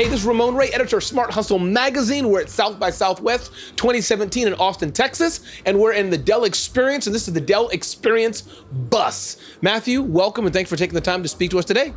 Hey, this is Ramon Ray, editor of Smart Hustle Magazine. We're at South by Southwest 2017 in Austin, Texas, and we're in the Dell Experience, and this is the Dell Experience Bus. Matthew, welcome, and thanks for taking the time to speak to us today.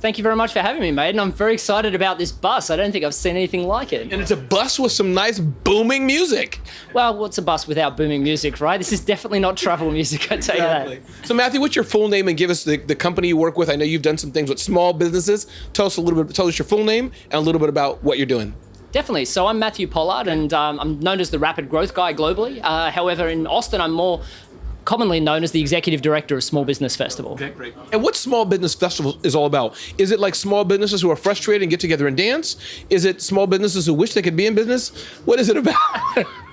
Thank you very much for having me, mate, and I'm very excited about this bus. I don't think I've seen anything like it. And it's a bus with some nice booming music. Well, what's a bus without booming music, right? This is definitely not travel music, I tell you that. So Matthew, what's your full name, and give us the company you work with. I know you've done some things with small businesses. Tell us your full name and a little bit about what you're doing. Definitely. So I'm Matthew Pollard, and I'm known as the rapid growth guy globally. However, in Austin, I'm more commonly known as the executive director of Small Business Festival. Okay, great. And what Small Business Festival is all about? Is it like small businesses who are frustrated and get together and dance? Is it small businesses who wish they could be in business? What is it about?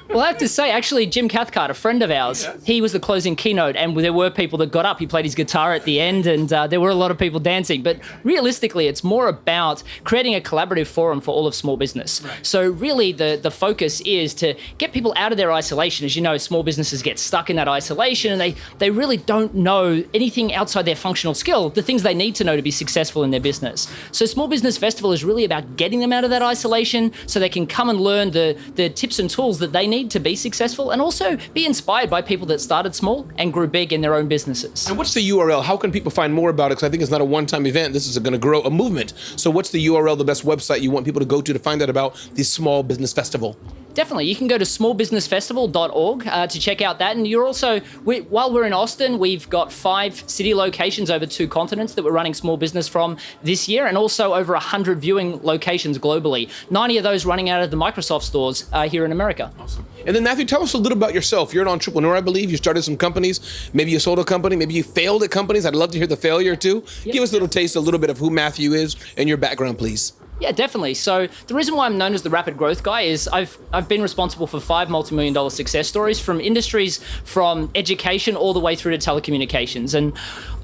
Well, I have to say, actually, Jim Cathcart, a friend of ours, he was the closing keynote, and there were people that got up. He played his guitar at the end, and there were a lot of people dancing. But realistically, it's more about creating a collaborative forum for all of small business. Right. So really, the focus is to get people out of their isolation. As you know, small businesses get stuck in that isolation, and they really don't know anything outside their functional skill, the things they need to know to be successful in their business. So Small Business Festival is really about getting them out of that isolation so they can come and learn the tips and tools that they need to be successful, and also be inspired by people that started small and grew big in their own businesses. And what's the URL? How can people find more about it? Because I think it's not a one-time event. This is going to grow a movement. So what's the URL, the best website you want people to go to find out about the Small Business Festival? Definitely. You can go to smallbusinessfestival.org to check out that. And you're also, while we're in Austin, we've got 5 city locations over 2 continents that we're running small business from this year, and also over 100 viewing locations globally. 90 of those running out of the Microsoft stores here in America. Awesome. And then Matthew, tell us a little about yourself. You're an entrepreneur, I believe. You started some companies. Maybe you sold a company. Maybe you failed at companies. I'd love to hear the failure too. Yep. Give us a little taste, a little bit of who Matthew is and your background, please. Yeah, definitely. So the reason why I'm known as the rapid growth guy is I've been responsible for 5 multi-million-dollar success stories from industries from education all the way through to telecommunications. And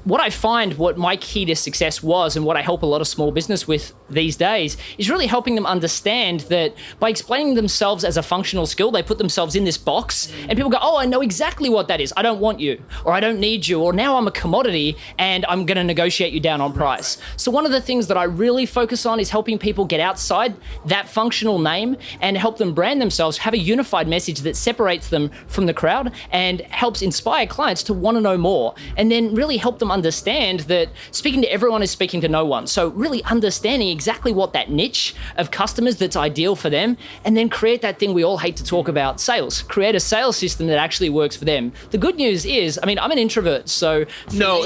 what I find, what my key to success was, and what I help a lot of small business with these days, is really helping them understand that by explaining themselves as a functional skill, they put themselves in this box, and people go, oh, I know exactly what that is. I don't want you, or I don't need you, or now I'm a commodity, and I'm going to negotiate you down on price. So one of the things that I really focus on is helping people get outside that functional name and help them brand themselves, have a unified message that separates them from the crowd and helps inspire clients to want to know more, and then really help them understand that speaking to everyone is speaking to no one. So really understanding exactly what that niche of customers that's ideal for them, and then create that thing we all hate to talk about, sales. Create a sales system that actually works for them. The good news is, I mean, I'm an introvert, so... No.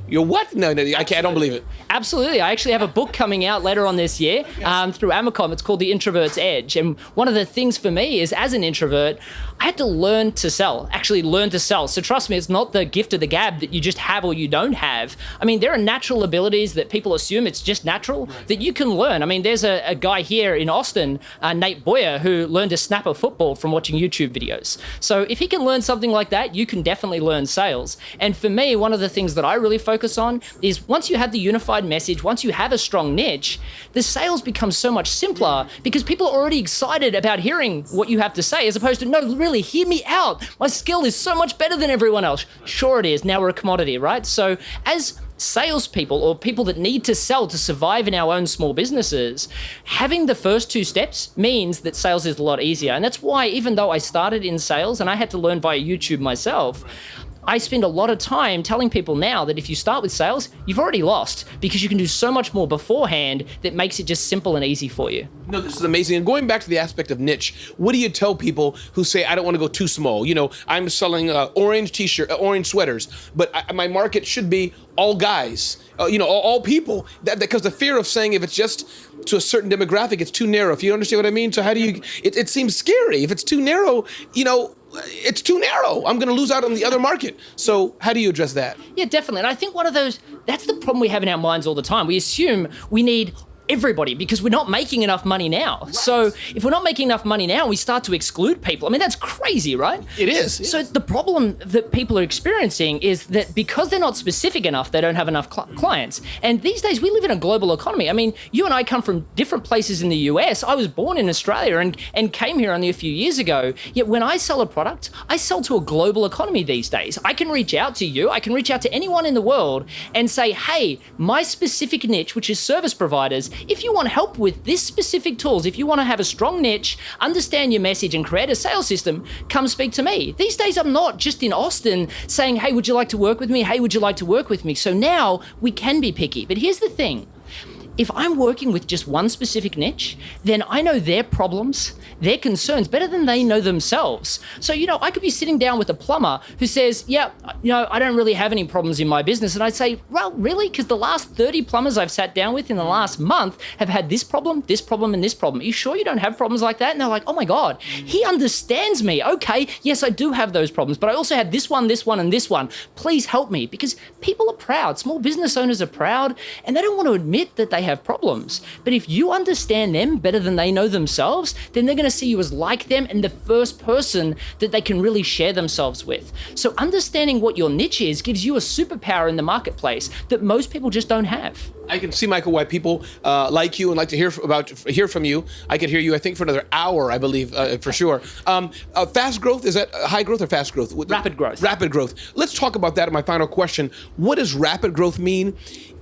You're what? No, I don't believe it. Absolutely. I actually have a book coming out later on this year through Amazon. It's called The Introvert's Edge. And one of the things for me is, as an introvert, I had to learn to sell, actually learn to sell. So trust me, it's not the gift of the gab that you just have or you don't have. I mean, there are natural abilities that people assume it's just natural that you can learn. I mean, there's a guy here in Austin, Nate Boyer, who learned to snap a football from watching YouTube videos. So if he can learn something like that, you can definitely learn sales. And for me, one of the things that I really focus on is once you have the unified message, once you have a strong niche, the sales becomes so much simpler because people are already excited about hearing what you have to say, as opposed to, no, really, hear me out. My skill is so much better than everyone else. Sure it is. Now we're a commodity, right? So as salespeople or people that need to sell to survive in our own small businesses, having the first 2 steps means that sales is a lot easier. And that's why, even though I started in sales and I had to learn via YouTube myself, I spend a lot of time telling people now that if you start with sales, you've already lost, because you can do so much more beforehand that makes it just simple and easy for you. No, this is amazing. And going back to the aspect of niche, what do you tell people who say, I don't want to go too small? You know, I'm selling orange t-shirt, orange sweaters, but my market should be all guys, all people. Because the fear of saying if it's just to a certain demographic, it's too narrow. If you understand what I mean? So how do you, it seems scary. If it's too narrow, it's too narrow. I'm going to lose out on the other market. So how do you address that? Yeah, definitely. And I think that's the problem we have in our minds all the time. We assume we need everybody because we're not making enough money now. Right. So if we're not making enough money now, we start to exclude people. I mean, that's crazy, right? It is. So the problem that people are experiencing is that because they're not specific enough, they don't have enough clients. And these days we live in a global economy. I mean, you and I come from different places in the US. I was born in Australia and came here only a few years ago. Yet when I sell a product, I sell to a global economy these days. I can reach out to you. I can reach out to anyone in the world and say, hey, my specific niche, which is service providers, If you want help with this specific tools, if you want to have a strong niche, understand your message and create a sales system, come speak to me. These days, I'm not just in Austin saying, hey, would you like to work with me? Hey, would you like to work with me? So now we can be picky. But here's the thing. If I'm working with just one specific niche, then I know their problems, their concerns better than they know themselves. So, I could be sitting down with a plumber who says, yeah, I don't really have any problems in my business. And I'd say, well, really? Because the last 30 plumbers I've sat down with in the last month have had this problem, and this problem. Are you sure you don't have problems like that? And they're like, oh my God, he understands me. Okay, yes, I do have those problems, but I also have this one, and this one. Please help me. Because people are proud. Small business owners are proud, and they don't want to admit that they have problems. But if you understand them better than they know themselves, then they're going to see you as like them and the first person that they can really share themselves with. So understanding what your niche is gives you a superpower in the marketplace that most people just don't have. I can see, Michael, why people like you and like to hear from you. I could hear you, I think, for another hour, I believe, for sure. Fast growth, is that high growth or fast growth? Rapid growth. Rapid growth. Let's talk about that in my final question. What does rapid growth mean?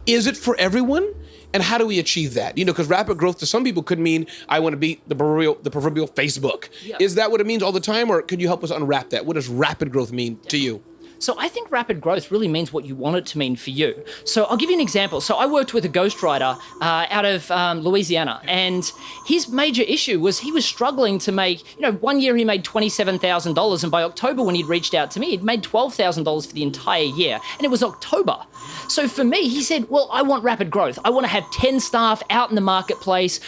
Is it for everyone? And how do we achieve that? Because rapid growth to some people could mean I want to be the proverbial Facebook. Yeah. Is that what it means all the time? Or could you help us unwrap that? What does rapid growth mean to you? So I think rapid growth really means what you want it to mean for you. So I'll give you an example. So I worked with a ghostwriter out of Louisiana, and his major issue was he was struggling to make, 1 year he made $27,000, and by October when he'd reached out to me, he'd made $12,000 for the entire year, and it was October. So for me, he said, well, I want rapid growth. I want to have 10 staff out in the marketplace,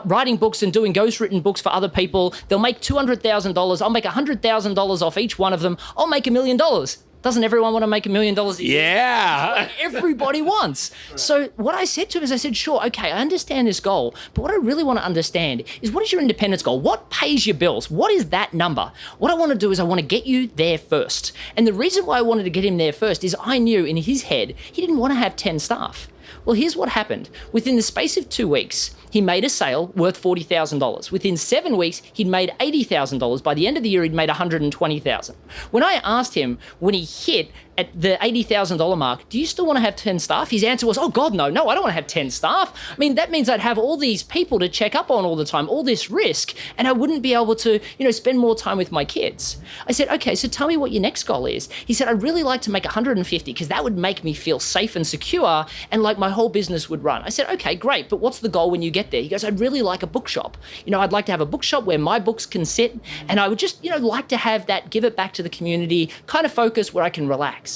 writing books and doing ghostwritten books for other people. They'll make $200,000. I'll make $100,000 off each one of them. I'll make $1 million. Doesn't everyone want to make $1 million a year? Yeah. Everybody wants. So what I said to him is, I said, sure, okay, I understand this goal, but what I really want to understand is, what is your independence goal? What pays your bills? What is that number? What I want to do is I want to get you there first. And the reason why I wanted to get him there first is I knew in his head, he didn't want to have 10 staff. Well, here's what happened. Within the space of 2 weeks, he made a sale worth $40,000. Within 7 weeks, he'd made $80,000. By the end of the year, he'd made $120,000. When I asked him, when he hit at the $80,000 mark, do you still want to have 10 staff? His answer was, oh God, no, I don't want to have 10 staff. I mean, that means I'd have all these people to check up on all the time, all this risk, and I wouldn't be able to, spend more time with my kids. I said, okay, so tell me what your next goal is. He said, I'd really like to make 150 because that would make me feel safe and secure and like my whole business would run. I said, okay, great, but what's the goal when you get there? He goes, I'd really like a bookshop. I'd like to have a bookshop where my books can sit, and I would just, like to have that, give it back to the community, kind of focus where I can relax.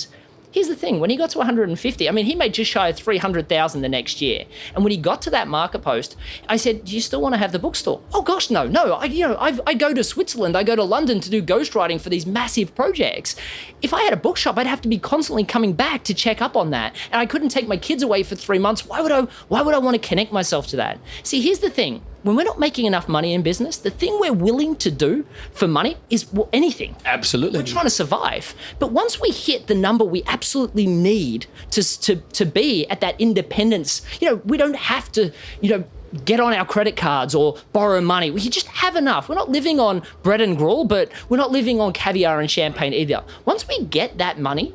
Here's the thing, when he got to 150, he made just shy of 300,000 the next year. And when he got to that market post, I said, do you still want to have the bookstore? Oh gosh, no. I go to Switzerland, I go to London to do ghostwriting for these massive projects. If I had a bookshop, I'd have to be constantly coming back to check up on that. And I couldn't take my kids away for 3 months. Why would I want to connect myself to that? See, here's the thing. When we're not making enough money in business, the thing we're willing to do for money is anything. Absolutely. We're trying to survive. But once we hit the number we absolutely need to be at that independence, we don't have to, get on our credit cards or borrow money. We just have enough. We're not living on bread and gruel, but we're not living on caviar and champagne either. Once we get that money,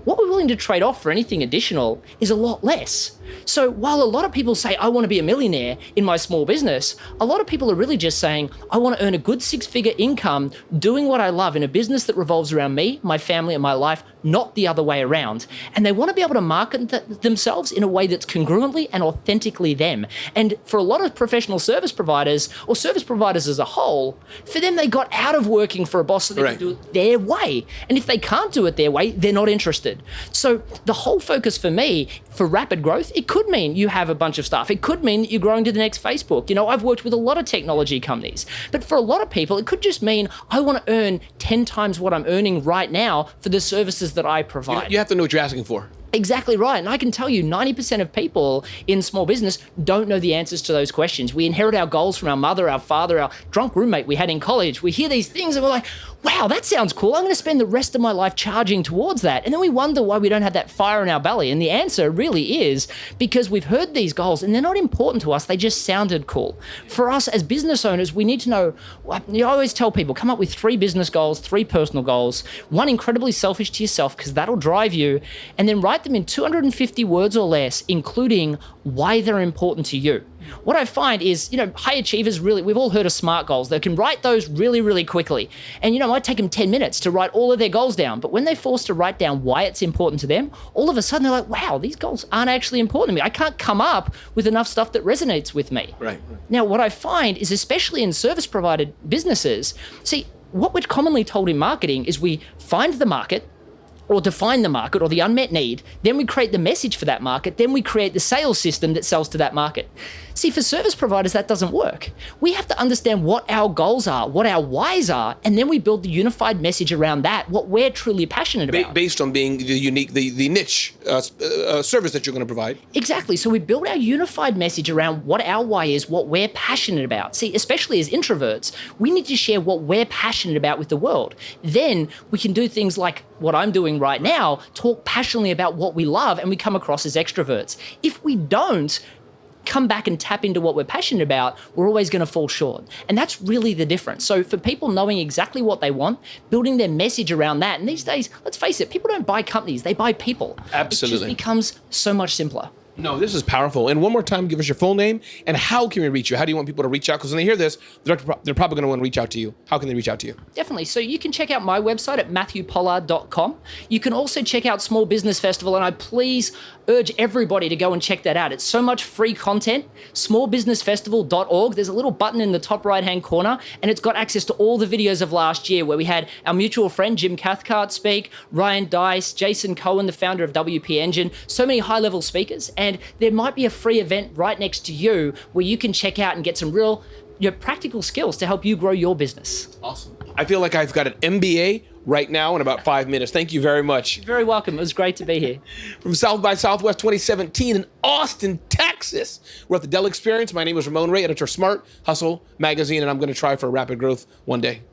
what we're willing to trade off for anything additional is a lot less. So while a lot of people say, I want to be a millionaire in my small business, a lot of people are really just saying, I want to earn a good 6-figure income doing what I love in a business that revolves around me, my family, and my life, not the other way around. And they want to be able to market themselves in a way that's congruently and authentically them. And for a lot of professional service providers, or service providers as a whole, for them, they got out of working for a boss so they can do it their way. And if they can't do it their way, they're not interested. So the whole focus for me, for rapid growth, it could mean you have a bunch of staff. It could mean that you're growing to the next Facebook. I've worked with a lot of technology companies. But for a lot of people, it could just mean I want to earn 10 times what I'm earning right now for the services that I provide. You have to know what you're asking for. Exactly right. And I can tell you 90% of people in small business don't know the answers to those questions. We inherit our goals from our mother, our father, our drunk roommate we had in college. We hear these things and we're like, wow, that sounds cool. I'm going to spend the rest of my life charging towards that. And then we wonder why we don't have that fire in our belly. And the answer really is because we've heard these goals and they're not important to us. They just sounded cool. For us as business owners, we need to know, I always tell people, come up with 3 business goals, 3 personal goals, 1 incredibly selfish to yourself because that'll drive you, and then write them in 250 words or less, including why they're important to you. What I find is, high achievers we've all heard of SMART goals. They can write those really, really quickly. And, it might take them 10 minutes to write all of their goals down. But when they're forced to write down why it's important to them, all of a sudden they're like, wow, these goals aren't actually important to me. I can't come up with enough stuff that resonates with me. Right. Now, what I find is, especially in service provided businesses, see, what we're commonly told in marketing is we find the market, or define the market or the unmet need, then we create the message for that market, then we create the sales system that sells to that market. See, for service providers, that doesn't work. We have to understand what our goals are, what our whys are, and then we build the unified message around that, what we're truly passionate about. Based on being the unique, the niche service that you're going to provide. Exactly. So we build our unified message around what our why is, what we're passionate about. See, especially as introverts, we need to share what we're passionate about with the world. Then we can do things like what I'm doing right now, talk passionately about what we love, and we come across as extroverts. If we don't come back and tap into what we're passionate about, we're always going to fall short. And that's really the difference. So for people knowing exactly what they want, building their message around that. And these days, let's face it, people don't buy companies, they buy people. Absolutely. It just becomes so much simpler. No, this is powerful. And one more time, give us your full name and how can we reach you? How do you want people to reach out? Because when they hear this, they're probably going to want to reach out to you. How can they reach out to you? Definitely. So you can check out my website at matthewpollard.com. You can also check out Small Business Festival, and I please urge everybody to go and check that out. It's so much free content. Smallbusinessfestival.org. There's a little button in the top right-hand corner, and it's got access to all the videos of last year where we had our mutual friend Jim Cathcart speak, Ryan Dice, Jason Cohen, the founder of WP Engine, so many high-level speakers. And there might be a free event right next to you where you can check out and get some real practical skills to help you grow your business. Awesome. I feel like I've got an MBA right now in about 5 minutes. Thank you very much. You're very welcome. It was great to be here. From South by Southwest 2017 in Austin, Texas. We're at the Dell Experience. My name is Ramon Ray, editor of Smart Hustle magazine, and I'm going to try for rapid growth one day.